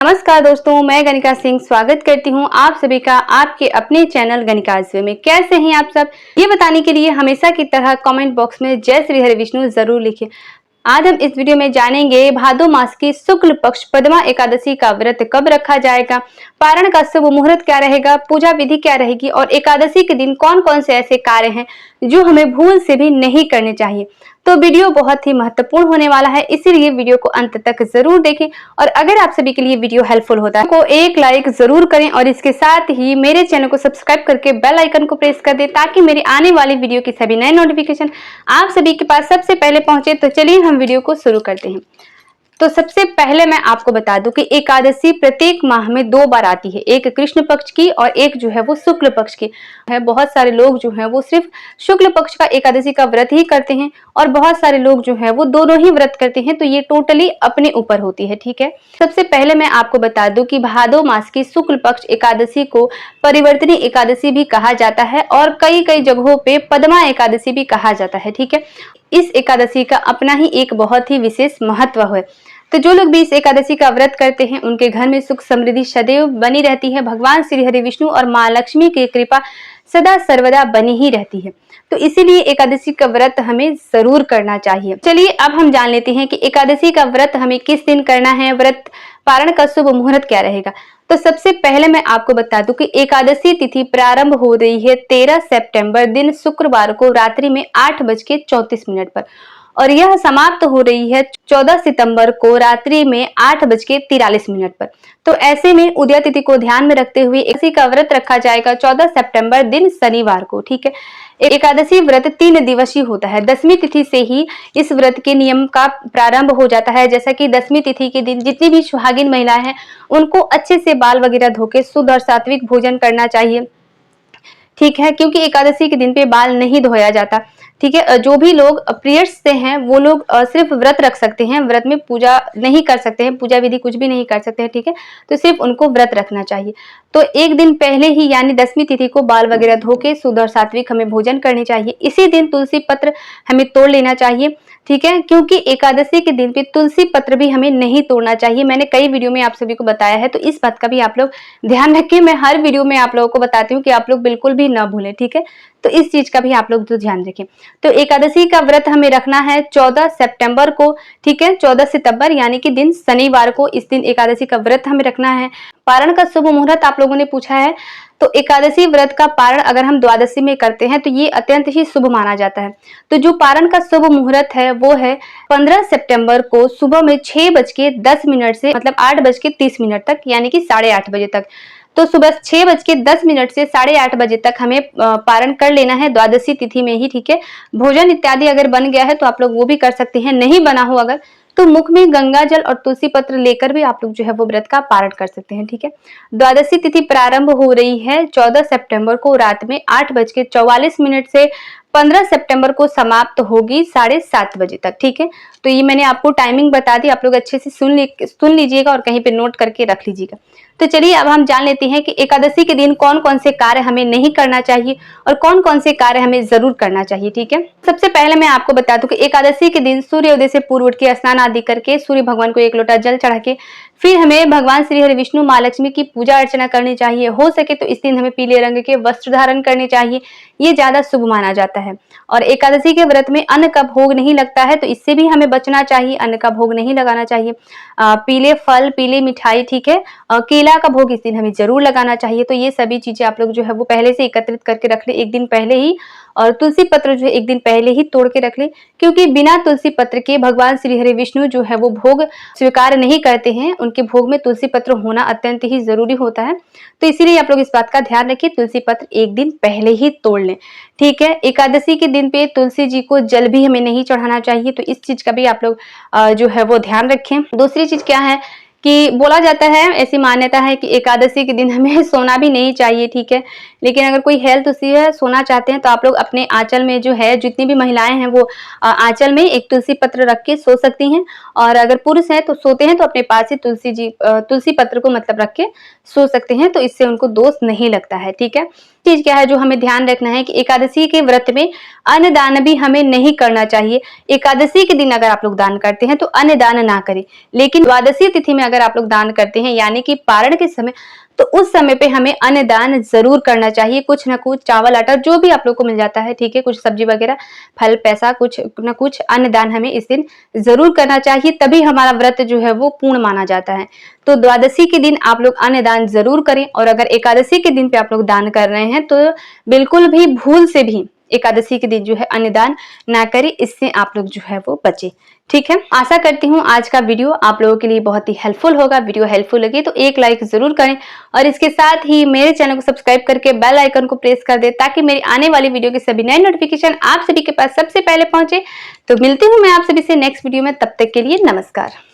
नमस्कार दोस्तों, मैं गणिका सिंह स्वागत करती हूँ आप सभी का आपके अपने चैनल गणिकाज्ञ में। कैसे हैं आप सब, ये बताने के लिए हमेशा की तरह कमेंट बॉक्स में जय श्री हरि विष्णु जरूर लिखें। आज हम इस वीडियो में जानेंगे भादो मास की शुक्ल पक्ष पद्मा एकादशी का व्रत कब रखा जाएगा, पारण का शुभ मुहूर्त क्या रहेगा, पूजा विधि क्या रहेगी और एकादशी के दिन कौन कौन से ऐसे कार्य हैं जो हमें भूल से भी नहीं करने चाहिए। तो वीडियो बहुत ही महत्वपूर्ण होने वाला है, इसीलिए वीडियो को अंत तक जरूर देखें। और अगर आप सभी के लिए वीडियो हेल्पफुल होता है तो एक लाइक जरूर करें और इसके साथ ही मेरे चैनल को सब्सक्राइब करके बेल आइकन को प्रेस कर दें ताकि मेरी आने वाली वीडियो की सभी नए नोटिफिकेशन आप सभी के पास सबसे पहले पहुंचे। तो चलिए हम वीडियो को शुरू करते हैं। तो सबसे पहले मैं आपको बता दूं कि एकादशी प्रत्येक माह में 2 बार आती है, एक कृष्ण पक्ष की और एक जो है वो शुक्ल पक्ष की है। बहुत सारे लोग जो है वो सिर्फ शुक्ल पक्ष का एकादशी का व्रत ही करते हैं और बहुत सारे लोग जो है वो दोनों ही व्रत करते हैं। तो ये टोटली अपने ऊपर होती है, ठीक है। सबसे पहले मैं आपको बता दूं कि भादो मास की शुक्ल पक्ष एकादशी को परिवर्तनी एकादशी भी कहा जाता है और कई कई जगहों पे पद्मा एकादशी भी कहा जाता है, ठीक है। इस एकादशी का अपना ही एक बहुत ही विशेष महत्व है। तो जो लोग भी इस एकादशी का व्रत करते हैं उनके घर में सुख समृद्धि सदैव बनी रहती है। भगवान श्री हरि विष्णु और माँ लक्ष्मी की कृपा सदा सर्वदा बनी ही रहती है। तो इसीलिए एकादशी का व्रत हमें जरूर करना चाहिए। चलिए अब हम जान लेते हैं कि एकादशी का व्रत हमें किस दिन करना है, व्रत पारण का शुभ मुहूर्त क्या रहेगा। तो सबसे पहले मैं आपको बता दूं कि एकादशी तिथि प्रारंभ हो रही है 13 सितंबर दिन शुक्रवार को रात्रि में 8:34 पर और यह समाप्त हो रही है 14 सितंबर को रात्रि में 8:43 पर। तो ऐसे में उदय तिथि को ध्यान में रखते हुए एकादशी का व्रत रखा जाएगा 14 सितंबर दिन शनिवार को, ठीक है। एकादशी व्रत 3 दिवसीय होता है। 10वीं तिथि से ही इस व्रत के नियम का प्रारंभ हो जाता है। जैसा कि 10वीं तिथि के दिन जितनी भी सुहागिन महिलाएं हैं उनको अच्छे से बाल वगैरह धोके शुद्ध और सात्विक भोजन करना चाहिए, ठीक है, क्योंकि एकादशी के दिन पे बाल नहीं धोया जाता, ठीक है। जो भी लोग पीरियड्स से हैं वो लोग सिर्फ व्रत रख सकते हैं, व्रत में पूजा नहीं कर सकते हैं, पूजा विधि कुछ भी नहीं कर सकते हैं, ठीक है। तो सिर्फ उनको व्रत रखना चाहिए। तो एक दिन पहले ही यानी 10वीं तिथि को बाल वगैरह धो के शुद्ध और सात्विक हमें भोजन करनी चाहिए। इसी दिन तुलसी पत्र हमें तोड़ लेना चाहिए, ठीक है, क्योंकि एकादशी के दिन पे तुलसी पत्र भी हमें नहीं तोड़ना चाहिए। मैंने कई वीडियो में आप सभी को बताया है, तो इस बात का भी आप लोग ध्यान रखें। मैं हर वीडियो में आप लोगों को बताती हूँ कि आप लोग बिल्कुल भी ना भूलें, ठीक है। तो इस चीज का भी आप लोग ध्यान रखें। तो एकादशी का व्रत हमें रखना है 14 सितंबर को, ठीक है, 14 सितंबर यानी कि दिन शनिवार को इस दिन एकादशी का व्रत हमें रखना है। पारण का शुभ मुहूर्त आप लोगों ने पूछा है, तो एकादशी व्रत का पारण अगर हम द्वादशी में करते हैं तो ये अत्यंत ही शुभ माना जाता है। तो जो पारण का शुभ मुहूर्त है वो है 15 सितंबर को सुबह में 6:10 से मतलब 8:30 तक यानी कि 8:30 बजे तक। तो सुबह 6:10 से 8:30 बजे तक हमें पारण कर लेना है द्वादशी तिथि में ही, ठीक है। भोजन इत्यादि अगर बन गया है तो आप लोग वो भी कर सकते हैं, नहीं बना हो अगर तो मुख में गंगा जल और तुलसी पत्र लेकर भी आप लोग जो है वो व्रत का पारण कर सकते हैं, ठीक है। द्वादशी तिथि प्रारंभ हो रही है 14 सितंबर को रात में 8:44 से 15 सितंबर को समाप्त होगी 7:30 बजे तक, ठीक है। तो ये मैंने आपको टाइमिंग बता दी, आप लोग अच्छे से सुन लीजिएगा और कहीं पे नोट करके रख लीजिएगा। तो चलिए अब हम जान लेते हैं कि एकादशी के दिन कौन कौन से कार्य हमें नहीं करना चाहिए और कौन कौन से कार्य हमें जरूर करना चाहिए, ठीक है। सबसे पहले मैं आपको बता दूं कि एकादशी के दिन सूर्योदय से पूर्व उठ के स्नान आदि करके सूर्य भगवान को 1 लोटा जल चढ़ा के फिर हमें भगवान श्री हरि विष्णु माँ लक्ष्मी की पूजा अर्चना करनी चाहिए। हो सके तो इस दिन हमें पीले रंग के वस्त्र धारण करने चाहिए, ये ज्यादा शुभ माना जाता है। और एकादशी के व्रत में अन्न का भोग नहीं लगता है तो इससे भी हमें बचना चाहिए, अन्न का भोग नहीं लगाना चाहिए। पीले फल, पीले मिठाई, ठीक है, केला का भोग इस दिन हमें जरूर लगाना चाहिए। तो ये सभी चीजें आप लोग जो है वो पहले से एकत्रित करके रख ले एक दिन पहले ही, और तुलसी पत्र जो है एक दिन पहले ही तोड़ के रख ले, क्योंकि बिना तुलसी पत्र के भगवान श्री हरि विष्णु जो है वो भोग स्वीकार नहीं करते हैं, उनके भोग में तुलसी पत्र होना अत्यंत ही जरूरी होता है। तो इसीलिए आप लोग इस बात का ध्यान रखिए, तुलसी पत्र एक दिन पहले ही तोड़ लें, ठीक है। एकादशी के दिन पे तुलसी जी को जल भी हमें नहीं चढ़ाना चाहिए, तो इस चीज का भी आप लोग जो है वो ध्यान रखें। दूसरी चीज क्या है कि बोला जाता है, ऐसी मान्यता है कि एकादशी के दिन हमें सोना भी नहीं चाहिए, ठीक है। लेकिन अगर कोई हेल्थ इश्यू है, सोना चाहते हैं तो आप लोग अपने आंचल में जो है, जितनी भी महिलाएं हैं वो आंचल में एक तुलसी पत्र रख के सो सकती हैं, और अगर पुरुष हैं तो सोते हैं तो अपने पास ही तुलसी पत्र को मतलब रख के सो सकते हैं, तो इससे उनको दोष नहीं लगता है, ठीक है। चीज क्या है जो हमें ध्यान रखना है कि एकादशी के व्रत में अन्न दान भी हमें नहीं करना चाहिए। एकादशी के दिन अगर आप लोग दान करते हैं तो अन्न दान ना करें, लेकिन द्वादशी तिथि में अगर आप लोग दान करते हैं यानी कि पारण के समय, तो उस समय पे हमें अन्न दान जरूर करना चाहिए। कुछ ना कुछ चावल आटा जो भी आप लोग को मिल जाता है, ठीक है, कुछ सब्जी वगैरह, फल, पैसा, कुछ ना कुछ अन्न दान हमें इस दिन जरूर करना चाहिए, तभी हमारा व्रत जो है वो पूर्ण माना जाता है। तो द्वादशी के दिन आप लोग अन्न दान जरूर करें, और अगर एकादशी के दिन पे आप लोग दान कर रहे हैं तो बिल्कुल भी भूल से भी एकादशी के दिन जो है अन्न दान ना करें, इससे आप लोग जो है वो बचे। ठीक है, आशा करती हूँ आज का वीडियो आप लोगों के लिए बहुत ही हेल्पफुल होगा। वीडियो हेल्पफुल लगी तो एक लाइक जरूर करें, और इसके साथ ही मेरे चैनल को सब्सक्राइब करके बेल आइकन को प्रेस कर दे, ताकि मेरी आने वाली वीडियो के सभी नए नोटिफिकेशन आप सभी के पास सबसे पहले पहुंचे। तो मिलती हूँ मैं आप सभी से नेक्स्ट वीडियो में, तब तक के लिए नमस्कार।